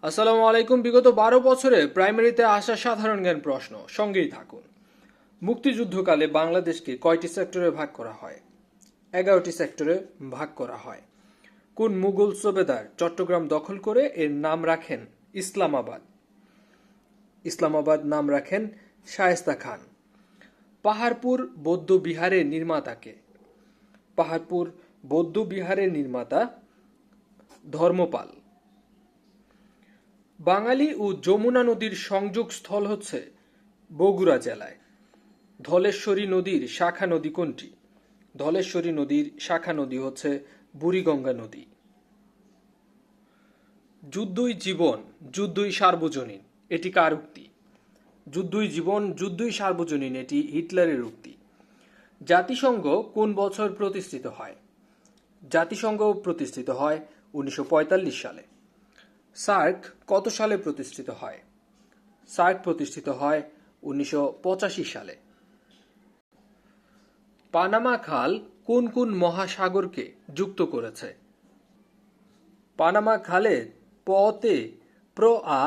আসসালামু আলাইকুম। বিগত 12 বছরে প্রাইমারিতে আসা সাধারণ জ্ঞান প্রশ্ন, সঙ্গেই থাকুন। মুক্তিযুদ্ধকালে বাংলাদেশকে কয়টি সেক্টরে ভাগ করা হয়? 11টি সেক্টরে ভাগ করা হয়। কোন মুঘল সুবেদার চট্টগ্রাম দখল করে এর নাম রাখেন ইসলামাবাদ? ইসলামাবাদ নাম রাখেন শায়েস্তা খান। পাহাড়পুর বৌদ্ধ বিহারের নির্মাতাকে? পাহাড়পুর বৌদ্ধ বিহারের নির্মাতা ধর্মপাল। বাঙালি ও যমুনা নদীর সংযোগস্থল হচ্ছে বগুড়া জেলায়। ধলেশ্বরী নদীর শাখা নদী কোনটি? ধলেশ্বরী নদীর শাখা নদী হচ্ছে বুড়িগঙ্গা নদী। যুদ্ধই জীবন, যুদ্ধই সার্বজনীন, এটি কার উক্তি? যুদ্ধই জীবন, যুদ্ধই সার্বজনীন, এটি হিটলারের উক্তি। জাতিসংঘ কোন বছর প্রতিষ্ঠিত হয়? জাতিসংঘ প্রতিষ্ঠিত হয় 1945 সালে। সার্ক কত সালে প্রতিষ্ঠিত হয়? সার্ক প্রতিষ্ঠিত হয় 1985 সালে। পানামা খাল কোন কোন মহাসাগরকে যুক্ত করেছে? পানামা খালে পতে প্র আ,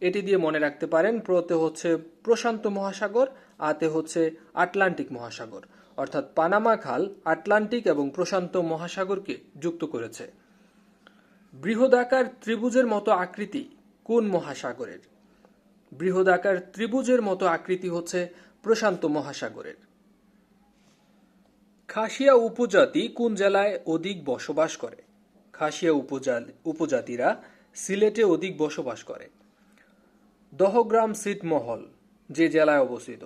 এটি দিয়ে মনে রাখতে পারেন। প্রতে হচ্ছে প্রশান্ত মহাসাগর, আতে হচ্ছে আটলান্টিক মহাসাগর, অর্থাৎ পানামা খাল আটলান্টিক এবং প্রশান্ত মহাসাগরকে যুক্ত করেছে। বৃহদাকার ত্রিভুজের মতো আকৃতি কোন মহাসাগরের? বৃহদাকার ত্রিভুজের মতো আকৃতি হচ্ছে প্রশান্ত মহাসাগরের। খাসিয়া উপজাতি কোন জেলায় অধিক বসবাস করে? খাসিয়া উপজাতিরা সিলেটে অধিক বসবাস করে। দহগ্রাম ছিটমহল যে জেলায় অবস্থিত?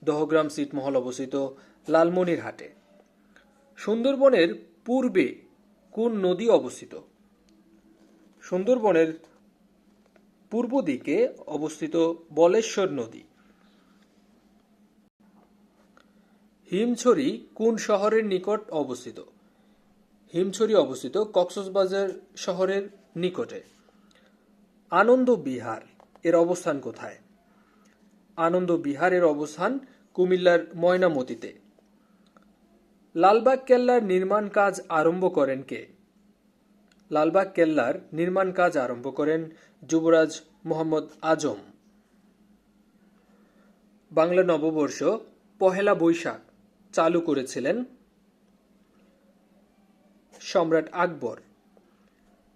দহগ্রাম ছিটমহল অবস্থিত লালমনিরহাটে। সুন্দরবনের পূর্বে কোন নদী অবস্থিত? সুন্দরবনের পূর্ব দিকে অবস্থিত বলেশ্বর নদী। হিমছড়ি কোন শহরের নিকট অবস্থিত? হিমছড়ি অবস্থিত কক্সবাজার শহরের নিকটে। আনন্দ বিহার এর অবস্থান কোথায়? আনন্দ বিহারের অবস্থান কুমিল্লার ময়নামতিতে। লালবাগ কেল্লার নির্মাণ কাজ আরম্ভ করেন কে? লালবাগ কেল্লার নির্মাণ কাজ আরম্ভ করেন যুবরাজ মোহাম্মদ আজম। বাংলা নববর্ষ পহেলা বৈশাখ চালু করেছিলেন সম্রাট আকবর।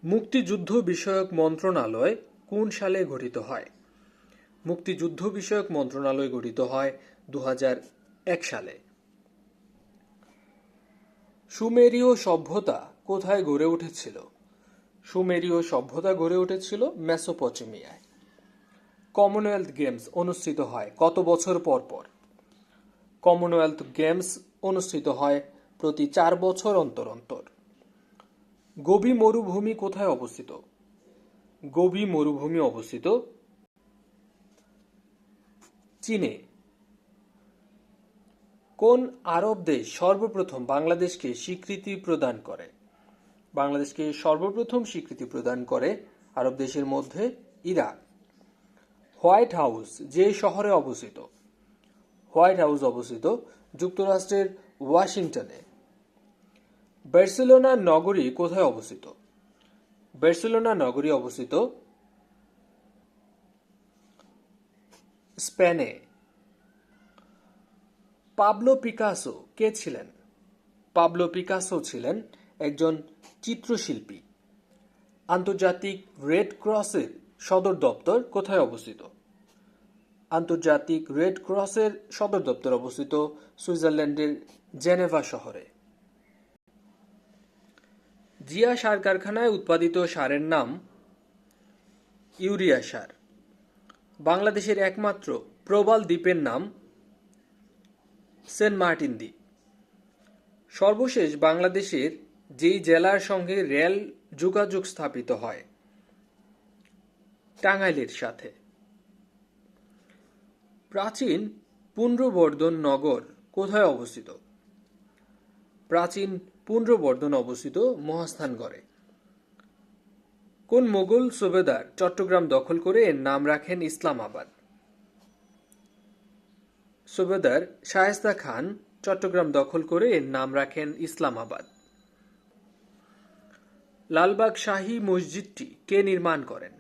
মুক্তিযুদ্ধ বিষয়ক মন্ত্রণালয় কোন সালে গঠিত হয়? মুক্তিযুদ্ধ বিষয়ক মন্ত্রণালয় গঠিত হয় 2001 সালে। সুমেরীয় সভ্যতা কোথায় গড়ে উঠেছিল? সুমেরীয় সভ্যতা গড়ে উঠেছিল মেসোপটেমিয়ায়। কমনওয়েলথ গেমস অনুষ্ঠিত হয় কত বছর পর পর? কমনওয়েলথ গেমস অনুষ্ঠিত হয় প্রতি 4 বছর অন্তর অন্তর। গোবি মরুভূমি কোথায় অবস্থিত? গোবি মরুভূমি অবস্থিত চীনে। কোন আরব দেশ সর্বপ্রথম বাংলাদেশকে স্বীকৃতি প্রদান করে? বাংলাদেশকে সর্বপ্রথম স্বীকৃতি প্রদান করে আরব দেশের মধ্যে ইরাক। হোয়াইট হাউস যে শহরে অবস্থিত? হোয়াইট হাউস অবস্থিত যুক্তরাষ্ট্রের ওয়াশিংটনে। বার্সেলোনা নগরী কোথায় অবস্থিত? বার্সেলোনা নগরী অবস্থিত স্পেনে। পাবলো পিকাসো কে ছিলেন? পাবলো পিকাসো ছিলেন একজন চিত্রশিল্পী। আন্তর্জাতিক রেড ক্রসের সদর দপ্তর কোথায় অবস্থিত? আন্তর্জাতিক রেড ক্রসের সদর দপ্তর অবস্থিত সুইজারল্যান্ডের জেনেভা শহরে। জিয়া সার কারখানায় উৎপাদিত সারের নাম ইউরিয়া সার। বাংলাদেশের একমাত্র প্রবাল দ্বীপের নাম সেন্ট মার্টিন দ্বীপ। সর্বশেষ বাংলাদেশের যেই জেলার সঙ্গে রেল যোগাযোগ স্থাপিত হয়? টাঙ্গাইলের সাথে। প্রাচীন পুন্ড্রবর্ধন নগর কোথায় অবস্থিত? প্রাচীন পুন্ড্রবর্ধন অবস্থিত মহাস্থানগড়ে। কোন মোগল সুবেদার চট্টগ্রাম দখল করে এর নাম রাখেন ইসলামাবাদ? সুবেদার শায়েস্তা খান চট্টগ্রাম দখল করে এর নাম রাখেন ইসলামাবাদ। লালবাগ শাহী মসজিদটি কে নির্মাণ করেন?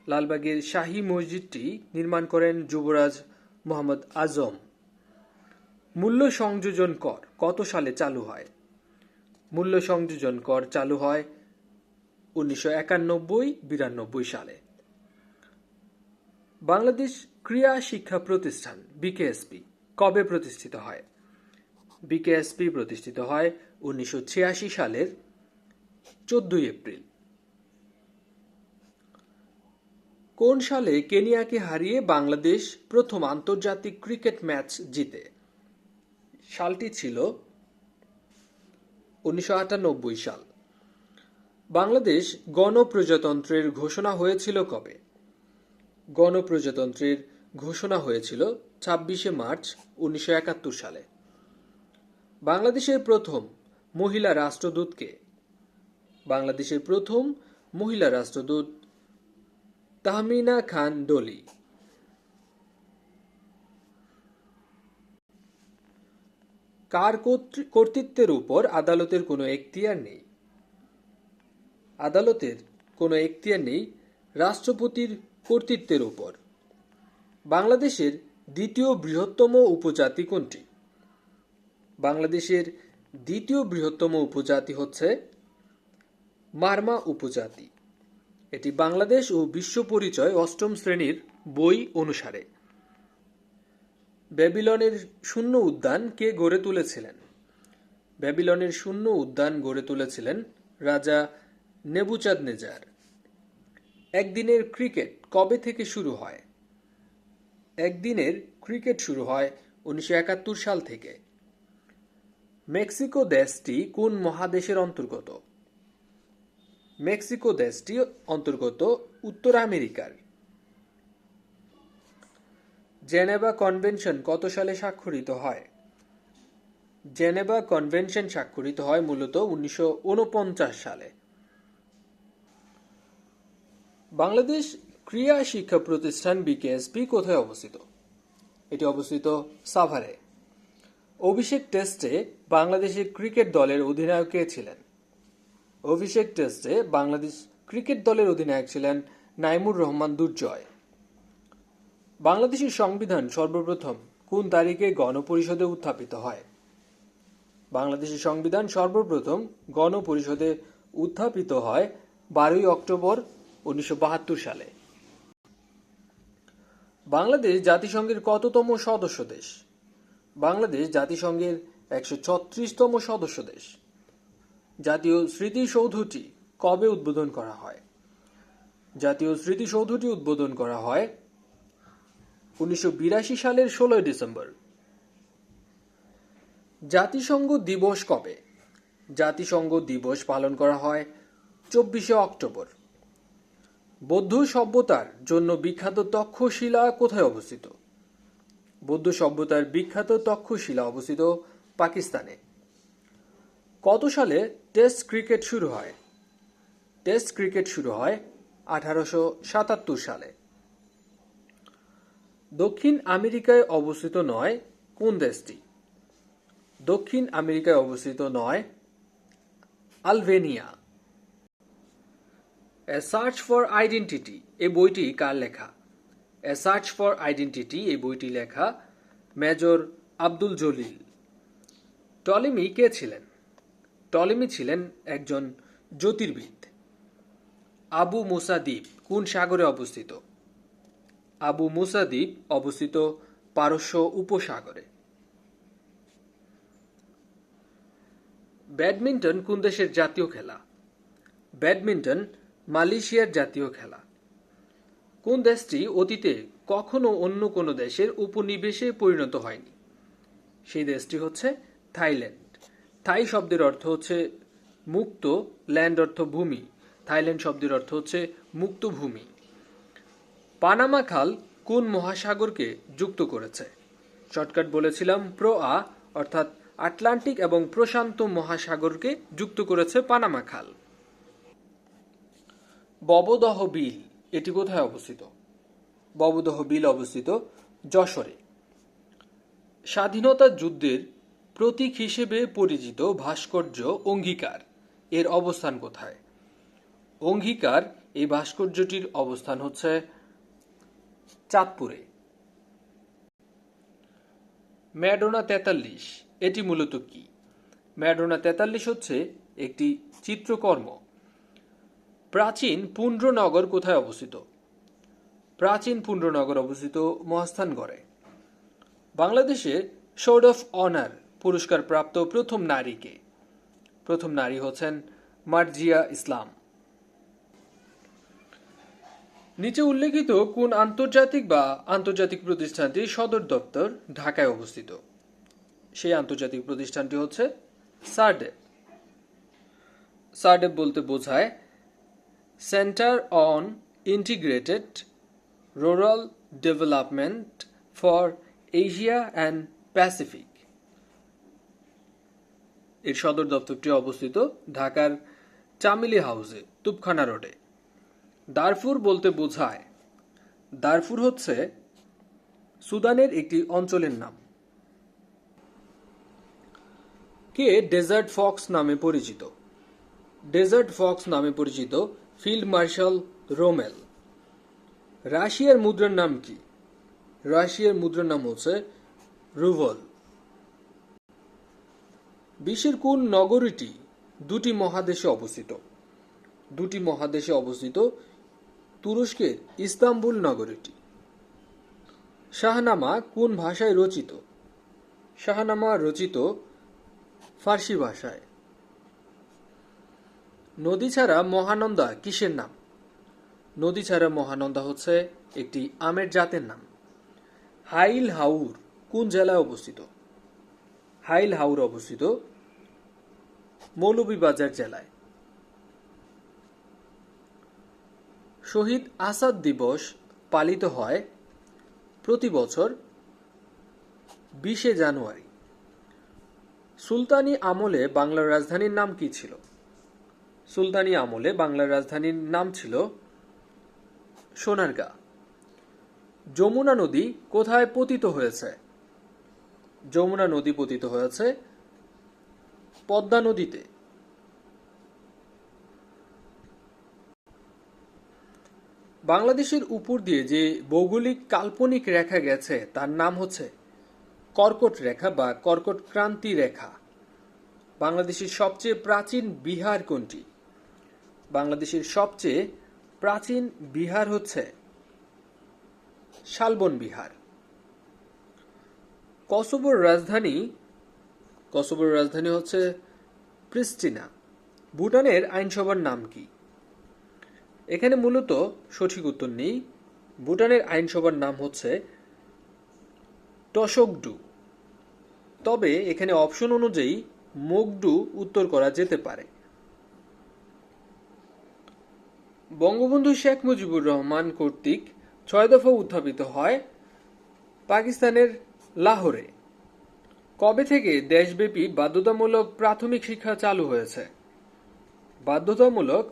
লালবাগের শাহী মসজিদটি নির্মাণ করেন যুবরাজ মোহাম্মদ আজম। মূল্য সংযোজন কর কত সালে চালু হয়? মূল্য সংযোজন কর চালু হয় 1991-92 সালে। বাংলাদেশ ক্রীড়া শিক্ষা প্রতিষ্ঠান বিকেএসপি কবে প্রতিষ্ঠিত হয়? বিকেএসপি প্রতিষ্ঠিত হয় 1986 সালের 14 এপ্রিল। কোন সালে কেনিয়াকে হারিয়ে বাংলাদেশ প্রথম আন্তর্জাতিক ক্রিকেট ম্যাচ জিতে? সালটি ছিল 1998 সাল। বাংলাদেশ গণপ্রজাতন্ত্রের ঘোষণা হয়েছিল কবে? গণপ্রজাতন্ত্রের ঘোষণা হয়েছিল 26 মার্চ 1971 সালে। বাংলাদেশের প্রথম মহিলা রাষ্ট্রদূত কে? বাংলাদেশের প্রথম মহিলা রাষ্ট্রদূত তাহমিনা খান ডলি। কার কর্তৃত্বের উপর আদালতের কোনো এখতিয়ার নেই? আদালতের কোনো এখতিয়ার নেই রাষ্ট্রপতির কর্তৃত্বের উপর। বাংলাদেশের দ্বিতীয় বৃহত্তম উপজাতি কোনটি? বাংলাদেশের দ্বিতীয় বৃহত্তম উপজাতি হচ্ছে মারমা উপজাতি। এটি বাংলাদেশ ও বিশ্ব পরিচয় 8ম শ্রেণীর বই অনুসারে। ব্যাবিলনের শূন্য উদ্যান কে গড়ে তুলেছিলেন? ব্যাবিলনের শূন্য উদ্যান গড়ে তুলেছিলেন রাজা নেবুচাঁদনেজার। একদিনের ক্রিকেট কবে থেকে শুরু হয়? একদিনের ক্রিকেট শুরু হয় 1971 সাল থেকে। মেক্সিকো দেশটি কোন মহাদেশের অন্তর্গত? মেক্সিকো দেশটি অন্তর্গত উত্তর আমেরিকার। জেনেভা কনভেনশন কত সালে স্বাক্ষরিত হয়? জেনেভা কনভেনশন স্বাক্ষরিত হয় মূলত 1949 সালে। বাংলাদেশ ক্রীড়া শিক্ষা প্রতিষ্ঠান বিকেএসপি কোথায় অবস্থিত? এটি অবস্থিত সাভারে। অভিষেক টেস্টে বাংলাদেশের ক্রিকেট দলের অধিনায়ক কে ছিলেন? অভিষেক টেস্টে বাংলাদেশ ক্রিকেট দলের অধিনায়ক ছিলেন নাইমুর রহমান দুর্জয়। বাংলাদেশের সংবিধান সর্বপ্রথম কোন তারিখে গণপরিষদে উত্থাপিত হয়? বাংলাদেশের সংবিধান সর্বপ্রথম গণপরিষদে উত্থাপিত হয় 12 অক্টোবর 1972 সালে। বাংলাদেশ জাতিসংঘের কততম সদস্য দেশ? বাংলাদেশ জাতিসংঘের 136তম সদস্য দেশ। জাতীয় স্মৃতিসৌধটি কবে উদ্বোধন করা হয়? জাতীয় স্মৃতিসৌধটি উদ্বোধন করা হয় 1982 সালের 16 ডিসেম্বর। জাতিসংঘ দিবস কবে? জাতিসংঘ দিবস পালন করা হয় 24 অক্টোবর। বৌদ্ধ সভ্যতার জন্য বিখ্যাত তক্ষশিলা কোথায় অবস্থিত? বৌদ্ধ সভ্যতার বিখ্যাত তক্ষশিলা অবস্থিত পাকিস্তানে। কত সালে টেস্ট ক্রিকেট শুরু হয়? টেস্ট ক্রিকেট শুরু হয় 1877 সালে। দক্ষিণ আমেরিকায় অবস্থিত নয় কোন দেশটি? দক্ষিণ আমেরিকায় অবস্থিত নয় Albania. A search for identity এই বইটি কার লেখা? এ সার্চ ফর আইডেন্টিটি এই বইটি লেখা মেজর আব্দুল জলিল। টলেমি কে ছিলেন? টলেমি ছিলেন একজন জ্যোতির্বিদ। আবু মুসা দ্বীপ কোন সাগরে অবস্থিত? আবু মুসা দ্বীপ অবস্থিত পারস্য উপসাগরে। ব্যাডমিন্টন কোন দেশের জাতীয় খেলা? ব্যাডমিন্টন মালয়েশিয়ার জাতীয় খেলা। কোন দেশটি অতীতে কখনো অন্য কোনো দেশের উপনিবেশে পরিণত হয়নি? সেই দেশটি হচ্ছে থাইল্যান্ড। থাই শব্দের অর্থ হচ্ছে মুক্ত, ল্যান্ড অর্থ ভূমি। থাইল্যান্ড শব্দের অর্থ হচ্ছে মুক্ত ভূমি। পানামা খাল কোন মহাসাগরকে যুক্ত করেছে? শর্টকাট বলেছিলাম প্রো-আ, অর্থাৎ আটলান্টিক এবং প্রশান্ত মহাসাগরকে যুক্ত করেছে পানামা খাল। ববদহ বিল এটি কোথায় অবস্থিত? ববদহ বিল অবস্থিত যশোরে। স্বাধীনতা যুদ্ধের প্রতীক হিসেবে পরিচিত ভাস্কর্য অঙ্গীকার এর অবস্থান কোথায়? অঙ্গীকার এই ভাস্কর্যটির অবস্থান হচ্ছে চাঁদপুরে। ম্যাডোনা 43 এটি মূলত কি? ম্যাডোনা 43 হচ্ছে একটি চিত্রকর্ম। প্রাচীন পুন্ড্রনগর কোথায় অবস্থিত? প্রাচীন পুন্ড্রনগর অবস্থিত মহাস্থানগড়ে। বাংলাদেশে সোর্ড অফ অনার পুরস্কার প্রাপ্ত প্রথম নারী কে? প্রথম নারী হচ্ছেন মার্জিয়া ইসলাম। নিচে উল্লেখিত কোন আন্তর্জাতিক প্রতিষ্ঠানটির সদর দপ্তর ঢাকায় অবস্থিত? সেই আন্তর্জাতিক প্রতিষ্ঠানটি হচ্ছে সারডেপ। সারডেপ বলতে বোঝায় centre on integrated rural development for Asia and Pacific. এর সদর দপ্তরটি অবস্থিত ঢাকার চামিলি হাউসে, তুপখানা রোডে। দারফুর বলতে বোঝায়, দারফুর হচ্ছে সুদানের একটি অঞ্চলের নাম। কে ডেজার্ট ফক্স নামে পরিচিত? ডেজার্ট ফক্স নামে পরিচিত ফিল্ড মার্শাল রোমেল। রাশিয়ার মুদ্রার নাম কি? রাশিয়ার মুদ্রার নাম হচ্ছে রুবল। বিশ্বের কোন নগরীটি দুটি মহাদেশে অবস্থিত? দুটি মহাদেশে অবস্থিত তুরস্কের ইস্তাম্বুল নগরীটি। শাহনামা কোন ভাষায় রচিত? শাহনামা রচিত ফার্সি ভাষায়। নদী ছাড়া মহানন্দা কিসের নাম? নদী ছাড়া মহানন্দা হচ্ছে একটি আমের জাতের নাম। হাইল হাউর কোন জেলায় অবস্থিত? হাইল হাউর অবস্থিত মৌলভীবাজার জেলায়। শহীদ আসাদ দিবস পালিত হয় প্রতি বছর 20শে জানুয়ারি। সুলতানি আমলে বাংলার রাজধানীর নাম কি ছিল? সুলতানি আমলে বাংলার রাজধানীর নাম ছিল সোনারগাঁ। যমুনা নদী কোথায় পতিত হয়েছে? যমুনা নদী পতিত হয়েছে পদ্মা নদীতে। বাংলাদেশের উপর দিয়ে যে ভৌগোলিক কাল্পনিক রেখা গেছে তার নাম হচ্ছে কর্কট রেখা বা কর্কট ক্রান্তি রেখা। বাংলাদেশের সবচেয়ে প্রাচীন বিহার কোনটি? বাংলাদেশের সবচেয়ে প্রাচীন বিহার হচ্ছে শালবন বিহার। কসোভোর রাজধানী হচ্ছে প্রিস্টিনা। ভুটানের আইনসভার নাম কি? এখানে মূলত সঠিক উত্তর নেই। ভুটানের আইনসভার নাম হচ্ছে টসকডু। তবে এখানে অপশন অনুযায়ী মোগডু উত্তর করা যেতে পারে। বঙ্গবন্ধু শেখ মুজিবুর রহমান কর্তৃক 6 দফা উত্থাপিত হয় পাকিস্তানের লাহোরে। কবে থেকে দেশব্যাপী বাধ্যতামূলক প্রাথমিক শিক্ষা চালু হয়েছে? বাধ্যতামূলক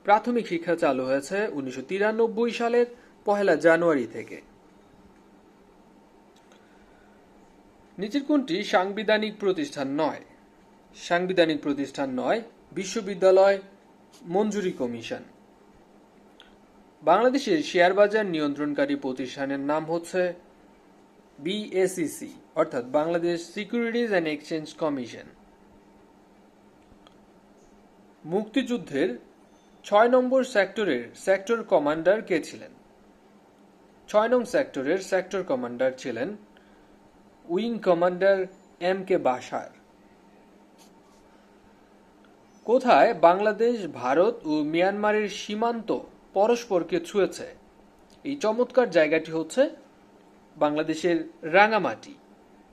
প্রাথমিক শিক্ষা চালু হয়েছে 1993 সালের 1 জানুয়ারি থেকে। নিচের কোনটি সাংবিধানিক প্রতিষ্ঠান নয়? সাংবিধানিক প্রতিষ্ঠান নয় বিশ্ববিদ্যালয় মঞ্জুরি কমিশন। বাংলাদেশের শেয়ার বাজার নিয়ন্ত্রণকারী প্রতিষ্ঠানের নাম হচ্ছে বিএসইসি অর্থাৎ Bangladesh securities and exchange commission. মুক্তিযুদ্ধের 6 নম্বর সেক্টরের সেক্টর কমান্ডার কে ছিলেন? 6 নং সেক্টরের সেক্টর কমান্ডার ছিলেন উইং কমান্ডার MK বাশার। কোথায় বাংলাদেশ, ভারত ও মিয়ানমারের সীমান্ত পরস্পরকে ছুঁয়েছে? এই চমৎকার জায়গাটি হচ্ছে বাংলাদেশের রাঙামাটি,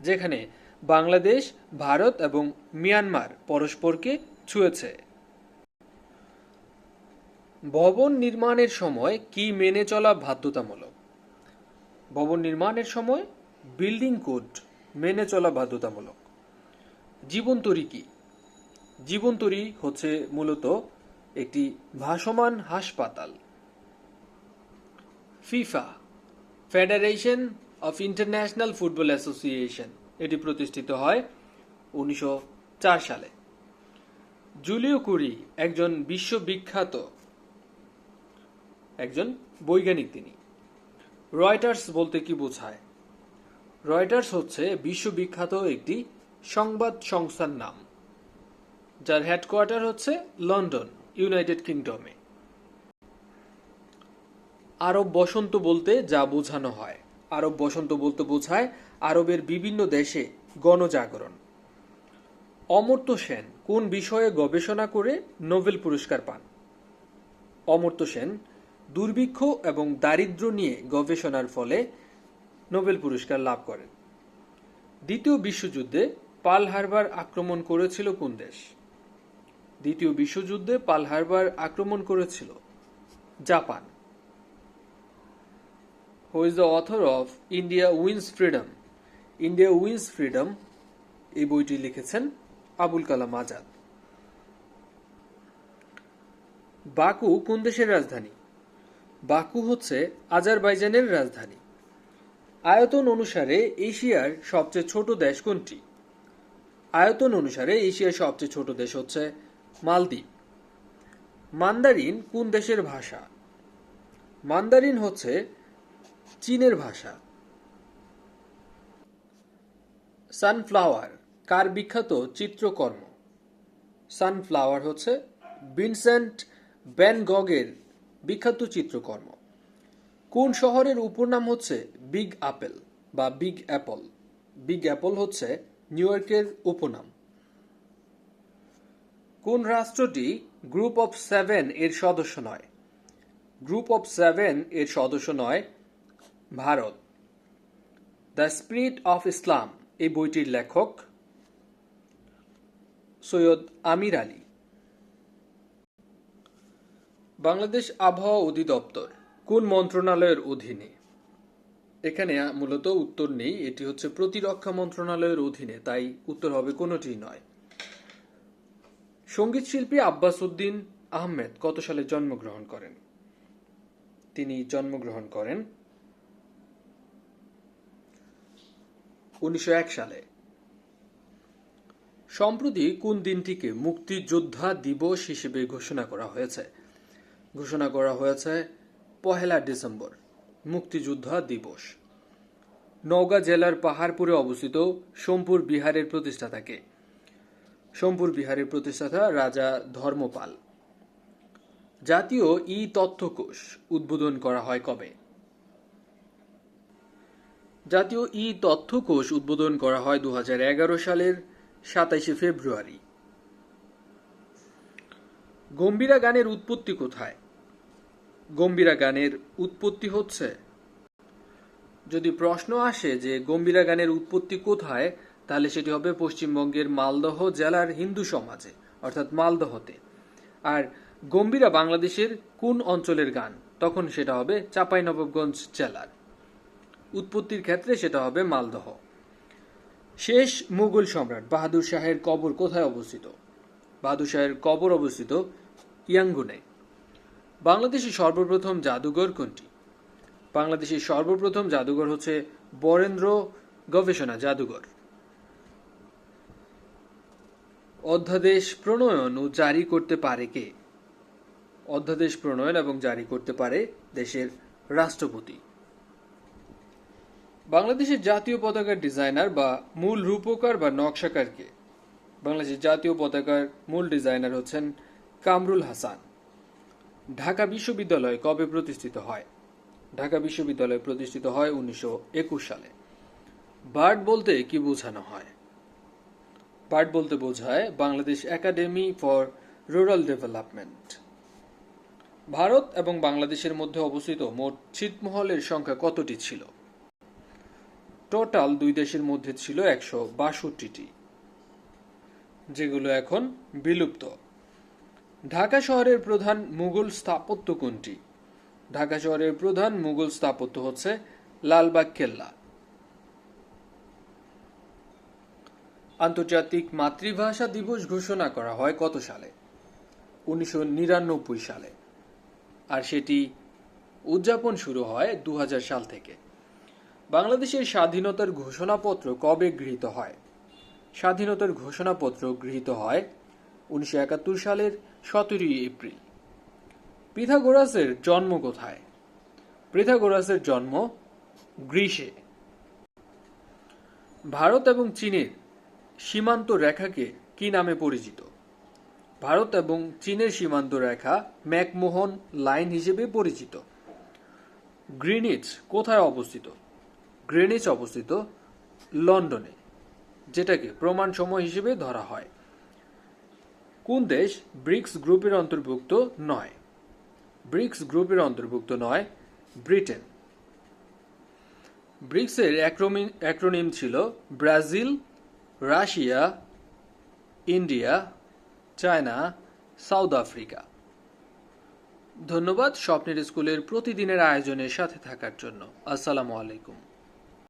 যেখানে বাংলাদেশ, ভারত এবং মিয়ানমার পরস্পরকে ছুঁয়েছে। ভবন নির্মাণের সময় কি মেনে চলা বাধ্যতামূলক? ভবন নির্মাণের সময় বিল্ডিং কোড মেনে চলা বাধ্যতামূলক। জীবনতরী কি? জীবনতরী হচ্ছে মূলত একটি ভাসমান হাসপাতাল। FIFA federation of international football association এটি প্রতিষ্ঠিত হয় 1904 সালে। জুলিও কুরি একজন বিশ্ববিখ্যাত একজন বৈজ্ঞানিক তিনি। রয়টার্স বলতে কি বোঝায়? রয়টার্স হচ্ছে বিশ্ববিখ্যাত একটি সংবাদ সংস্থার নাম, যার হেডকোয়ার্টার হচ্ছে লন্ডন, ইউনাইটেড কিংডমে। আরব বসন্ত বলতে যা বোঝানো হয়, আরব বসন্ত বলতে বোঝায় আরবের বিভিন্ন দেশে গণজাগরণ। অমর্ত্য সেন কোন বিষয়ে গবেষণা করে নোবেল পুরস্কার পান? অমর্ত্য সেন দুর্ভিক্ষ এবং দারিদ্র্য নিয়ে গবেষণার ফলে নোবেল পুরস্কার লাভ করেন। দ্বিতীয় বিশ্বযুদ্ধে পার্ল হারবার আক্রমণ করেছিল কোন দেশ? দ্বিতীয় বিশ্বযুদ্ধে পার্ল হারবার আক্রমণ করেছিল Japan. Who is the author of India wins freedom? India wins freedom এই বইটি লিখেছেন আবুল কালাম আজাদ। বাকু কোন দেশের রাজধানী? বাকু হচ্ছে আজারবাইজানের রাজধানী। আয়তন অনুসারে এশিয়ার সবচেয়ে ছোট দেশ কোনটি? আয়তন অনুসারে এশিয়ার সবচেয়ে ছোট দেশ হচ্ছে মালদ্বীপ। মান্দারিন কোন দেশের ভাষা? মান্দারিন হচ্ছে চীনের ভাষা। সানফ্লাওয়ার কার বিখ্যাত চিত্রকর্ম? সানফ্লাওয়ার হচ্ছে ভিনসেন্ট ভ্যান গগের বিখ্যাত চিত্রকর্ম। কোন শহরের উপনাম হচ্ছে বিগ আপেল বা বিগ অ্যাপল? বিগ অ্যাপল হচ্ছে নিউ ইয়র্কের উপনাম। কোন রাষ্ট্রটি গ্রুপ অফ সেভেন এর সদস্য নয়? গ্রুপ অফ সেভেন এর সদস্য নয় Bharat. The spirit of Islam এই বইটির লেখক সৈয়দ আমির আলী। বাংলাদেশ আবহাওয়া অধিদপ্তর কোন মন্ত্রণালয়ের অধীনে? এখানে মূলত উত্তর নেই, এটি হচ্ছে প্রতিরক্ষা মন্ত্রণালয়ের অধীনে, তাই উত্তর হবে কোনোটি নয়। সঙ্গীত শিল্পী আব্বাস উদ্দিন আহমেদ কত সালে জন্মগ্রহণ করেন? তিনি জন্মগ্রহণ করেন 1901 সালে। সম্প্রতি কোন দিনটিকে মুক্তিযোদ্ধা দিবস হিসেবে ঘোষণা করা হয়েছে? ঘোষণা করা হয়েছে 1 ডিসেম্বর, মুক্তিযোদ্ধা দিবস। নওগাঁ জেলার পাহাড়পুরে অবস্থিত সোমপুর বিহারের প্রতিষ্ঠাতা কে? সোমপুর বিহারের প্রতিষ্ঠাতা রাজা ধর্মপাল। জাতীয় ই তথ্যকোষ উদ্বোধন করা হয় কবে? জাতীয় ই তথ্যকোষ উদ্বোধন করা হয় 2011 সালের 27 ফেব্রুয়ারি। গম্ভীরা গানের উৎপত্তি কোথায়? গম্ভীরা গানের উৎপত্তি হচ্ছে, যদি প্রশ্ন আসে যে গম্ভীরা গানের উৎপত্তি কোথায়, তাহলে সেটি হবে পশ্চিমবঙ্গের মালদহ জেলার হিন্দু সমাজে, অর্থাৎ মালদহতে। আর গম্ভীরা বাংলাদেশের কোন অঞ্চলের গান? তখন সেটা হবে চাঁপাইনবাবগঞ্জ জেলার। উৎপত্তির ক্ষেত্রে সেটা হবে মালদহ। শেষ মুঘল সম্রাট বাহাদুর শাহের কবর কোথায় অবস্থিত? বাহাদুর শাহের কবর অবস্থিত ইয়াঙ্গুনে। বাংলাদেশের সর্বপ্রথম জাদুঘর কোনটি? বাংলাদেশের সর্বপ্রথম জাদুঘর হচ্ছে বরেন্দ্র গবেষণা জাদুঘর। অধ্যাদেশ প্রণয়ন ও জারি করতে পারে কে? অধ্যাদেশ প্রণয়ন এবং জারি করতে পারে দেশের রাষ্ট্রপতি। বাংলাদেশের জাতীয় পতাকার ডিজাইনার বা মূল রূপকার বা নকশাকার কে? বাংলাদেশের জাতীয় পতাকার মূল ডিজাইনার হচ্ছেন কামরুল হাসান। ঢাকা বিশ্ববিদ্যালয় কবে প্রতিষ্ঠিত হয়? ঢাকা বিশ্ববিদ্যালয় প্রতিষ্ঠিত হয় 1921 সালে। বার্ড বলতে কি বোঝানো হয়? বার্ড বলতে বোঝায় Bangladesh academy for rural development. Bharat এবং বাংলাদেশের মধ্যে অবস্থিত মোট ছিটমহলের সংখ্যা কতটি ছিল? টোটাল দুই দেশের মধ্যে ছিল 162টি, যেগুলো এখন বিলুপ্ত। ঢাকা শহরের প্রধান মুঘল স্থাপত্য কোনটি? ঢাকা শহরের প্রধান মুঘল স্থাপত্য হচ্ছে লালবাগ কেল্লা। আন্তর্জাতিক মাতৃভাষা দিবস ঘোষণা করা হয় কত সালে? 1999 সালে। আর সেটি উদযাপন শুরু হয় 2000 সাল থেকে। বাংলাদেশের স্বাধীনতার ঘোষণাপত্র কবে গৃহীত হয়? স্বাধীনতার ঘোষণাপত্র গৃহীত হয় 1971 সালের 17 এপ্রিল। পিথাগোরাসের জন্ম কোথায়? পিথাগোরাসের জন্ম গ্রিসে। ভারত এবং চীনের সীমান্ত রেখাকে কি নামে পরিচিত? ভারত এবং চীনের সীমান্ত রেখা ম্যাকমোহন লাইন হিসেবে পরিচিত। গ্রিনিচ কোথায় অবস্থিত? গ্রিনিচ অবস্থিত লন্ডনে, যেটাকে প্রমাণ সময় হিসেবে ধরা হয়। কোন দেশ ব্রিক্স গ্রুপের অন্তর্ভুক্ত নয়? ব্রিক্স গ্রুপের অন্তর্ভুক্ত নয় ব্রিটেন। ব্রিক্সের অ্যাক্রোনিম ছিল Brazil, Russia, India, China, south Africa. ধন্যবাদ স্বপ্নের স্কুলের প্রতিদিনের আয়োজনের সাথে থাকার জন্য। আসসালামু আলাইকুম।